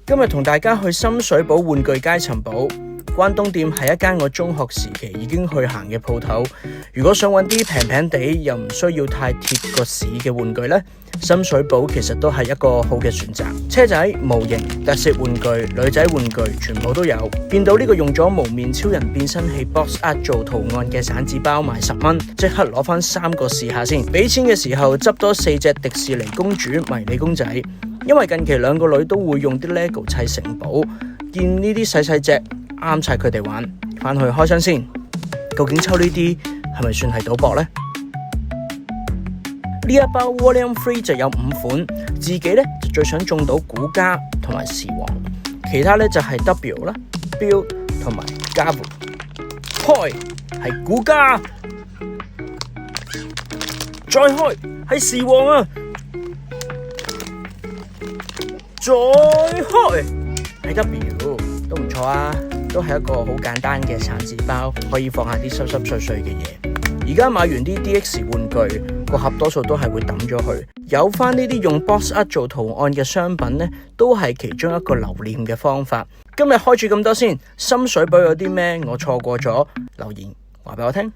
今日同大家去深水埗玩具街尋寶。關東店係一間我中學時期已經去行嘅鋪頭。如果想揾啲平平地又唔需要太貼個市嘅玩具呢，深水埗其實都係一個好嘅選擇。車仔、模型、特色玩具、女仔玩具全部都有。見到呢個用咗無面超人變身器 box art 做圖案嘅散紙包賣10蚊，即刻攞翻3個試下先。俾錢嘅時候執多4隻迪士尼公主迷你公仔，因為近期2個女都會用啲 LEGO 砌城堡，見呢啲細隻啱晒佢哋玩，返去開箱先。究竟抽呢啲係咪算係賭博呢？呢一包 Volume 3就有5款，自己呢就最想中到古家同埋時王，其他呢就係 W 啦、Build 同埋 Gavu。開係古家，再開係時王啊，再開係 W， 都唔錯啊。都係一個好簡單嘅散紙包，可以放下啲濕濕碎碎嘅嘢。而家買完啲 DX 玩具，個盒多數都係會抌咗佢。有翻呢啲用 box art 做圖案嘅商品呢，都係其中一個留念嘅方法。今日開住咁多先，深水埗有啲咩我錯過咗？留言話俾我聽。